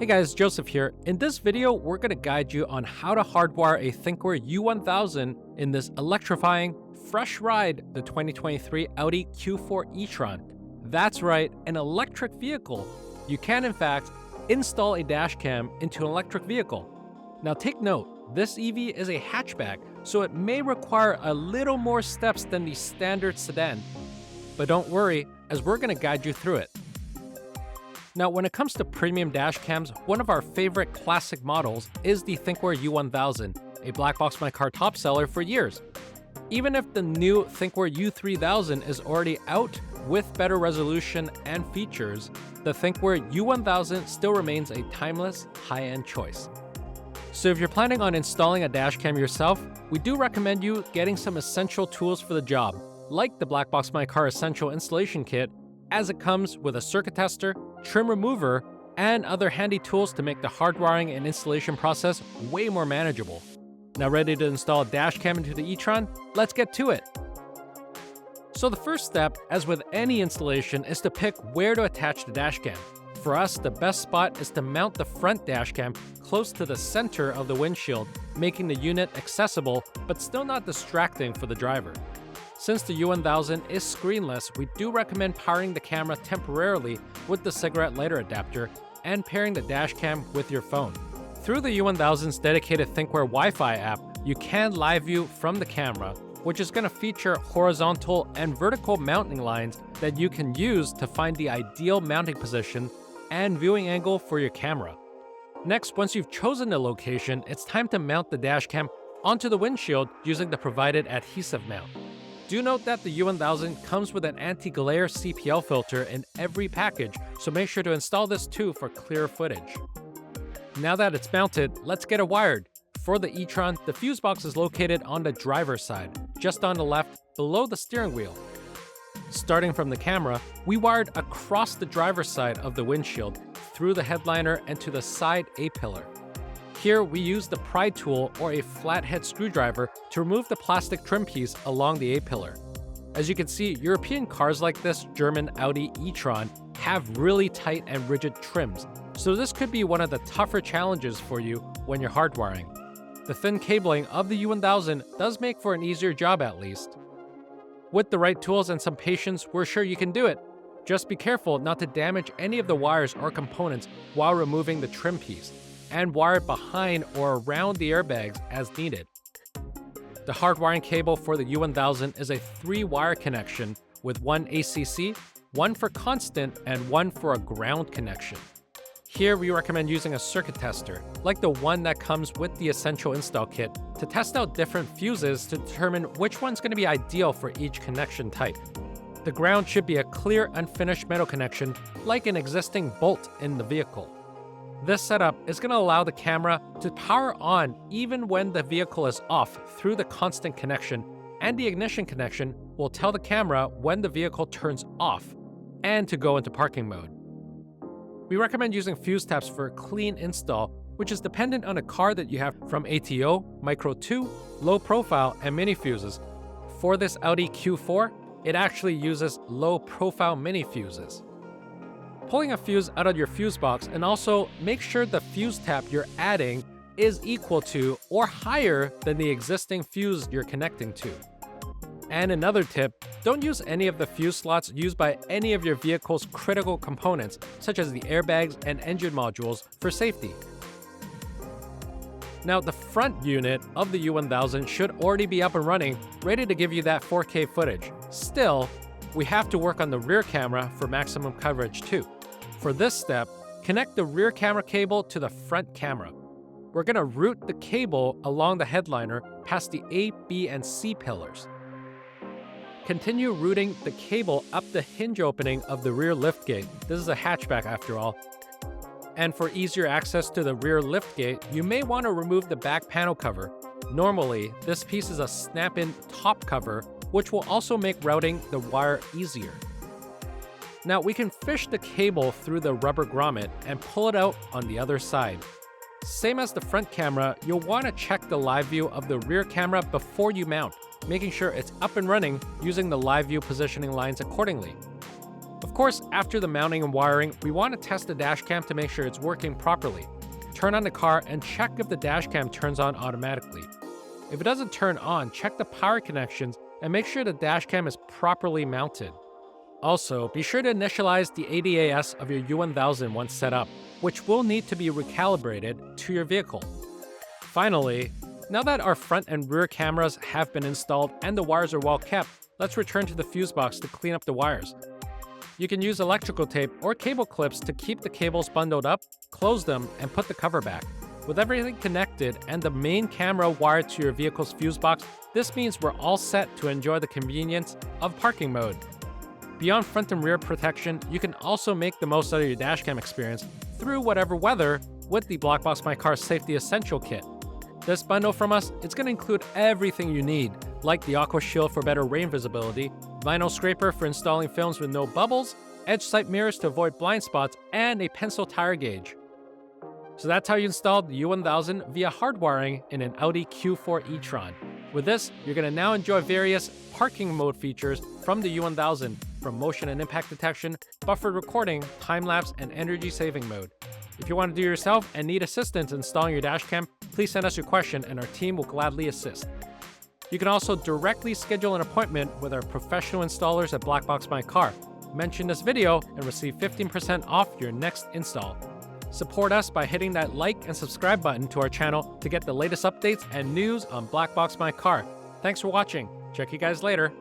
Hey guys, Joseph here. In this video, we're going to guide you on how to hardwire a Thinkware U1000 in this electrifying, fresh ride, the 2023 Audi Q4 E-Tron. That's right, an electric vehicle. You can, in fact, install a dash cam into an electric vehicle. Now take note, this EV is a hatchback, so it may require a little more steps than the standard sedan. But don't worry, as we're going to guide you through it. Now, when it comes to premium dash cams, one of our favorite classic models is the Thinkware U1000, a BlackboxMyCar top seller for years. Even if the new Thinkware U3000 is already out with better resolution and features, the Thinkware U1000 still remains a timeless, high-end choice. So if you're planning on installing a dash cam yourself, we do recommend you getting some essential tools for the job, like the BlackboxMyCar Essential Installation Kit, as it comes with a circuit tester, trim remover, and other handy tools to make the hardwiring and installation process way more manageable. Now ready to install a dash cam into the e-tron? Let's get to it! So the first step, as with any installation, is to pick where to attach the dash cam. For us, the best spot is to mount the front dash cam close to the center of the windshield, making the unit accessible but still not distracting for the driver. Since the U1000 is screenless, we do recommend powering the camera temporarily with the cigarette lighter adapter and pairing the dash cam with your phone. Through the U1000's dedicated Thinkware Wi-Fi app, you can live view from the camera, which is going to feature horizontal and vertical mounting lines that you can use to find the ideal mounting position and viewing angle for your camera. Next, once you've chosen the location, it's time to mount the dash cam onto the windshield using the provided adhesive mount. Do note that the U1000 comes with an anti-glare CPL filter in every package, so make sure to install this too for clear footage. Now that it's mounted, let's get it wired. For the e-tron, the fuse box is located on the driver's side, just on the left, below the steering wheel. Starting from the camera, we wired across the driver's side of the windshield, through the headliner and to the side A-pillar. Here, we use the pry tool or a flathead screwdriver to remove the plastic trim piece along the A-pillar. As you can see, European cars like this German Audi E-Tron have really tight and rigid trims, so this could be one of the tougher challenges for you when you're hardwiring. The thin cabling of the U1000 does make for an easier job at least. With the right tools and some patience, we're sure you can do it. Just be careful not to damage any of the wires or components while removing the trim piece, and wire it behind or around the airbags as needed. The hardwiring cable for the U1000 is a 3-wire connection with one ACC, one for constant, and one for a ground connection. Here we recommend using a circuit tester, like the one that comes with the Essential Install Kit, to test out different fuses to determine which one's going to be ideal for each connection type. The ground should be a clear, unfinished metal connection, like an existing bolt in the vehicle. This setup is going to allow the camera to power on even when the vehicle is off through the constant connection, and the ignition connection will tell the camera when the vehicle turns off and to go into parking mode. We recommend using fuse taps for a clean install, which is dependent on a car that you have from ATO, Micro 2, low profile, and mini fuses. For this Audi Q4, it actually uses low profile mini fuses. Pulling a fuse out of your fuse box, and also make sure the fuse tap you're adding is equal to or higher than the existing fuse you're connecting to. And another tip, don't use any of the fuse slots used by any of your vehicle's critical components, such as the airbags and engine modules, for safety. Now, the front unit of the U1000 should already be up and running, ready to give you that 4K footage. Still, we have to work on the rear camera for maximum coverage too. For this step, connect the rear camera cable to the front camera. We're going to route the cable along the headliner past the A, B, and C pillars. Continue routing the cable up the hinge opening of the rear liftgate. This is a hatchback after all. And for easier access to the rear liftgate, you may want to remove the back panel cover. Normally, this piece is a snap-in top cover, which will also make routing the wire easier. Now we can fish the cable through the rubber grommet and pull it out on the other side. Same as the front camera, you'll want to check the live view of the rear camera before you mount, making sure it's up and running using the live view positioning lines accordingly. Of course, after the mounting and wiring, we want to test the dash cam to make sure it's working properly. Turn on the car and check if the dash cam turns on automatically. If it doesn't turn on, check the power connections and make sure the dash cam is properly mounted. Also, be sure to initialize the ADAS of your U1000 once set up, which will need to be recalibrated to your vehicle. Finally, now that our front and rear cameras have been installed and the wires are well kept, let's return to the fuse box to clean up the wires. You can use electrical tape or cable clips to keep the cables bundled up, close them, and put the cover back. With everything connected and the main camera wired to your vehicle's fuse box, this means we're all set to enjoy the convenience of parking mode. Beyond front and rear protection, you can also make the most out of your dashcam experience through whatever weather with the BlackboxMyCar Safety Essential Kit. This bundle from us, it's going to include everything you need, like the Aqua Shield for better rain visibility, vinyl scraper for installing films with no bubbles, edge sight mirrors to avoid blind spots, and a pencil tire gauge. So that's how you install the U1000 via hardwiring in an Audi Q4 E-Tron. With this, you're going to now enjoy various parking mode features from the U1000, from motion and impact detection, buffered recording, time-lapse, and energy-saving mode. If you want to do it yourself and need assistance installing your dashcam, please send us your question and our team will gladly assist. You can also directly schedule an appointment with our professional installers at BlackboxMyCar. Mention this video and receive 15% off your next install. Support us by hitting that like and subscribe button to our channel to get the latest updates and news on BlackboxMyCar. Thanks for watching. Check you guys later.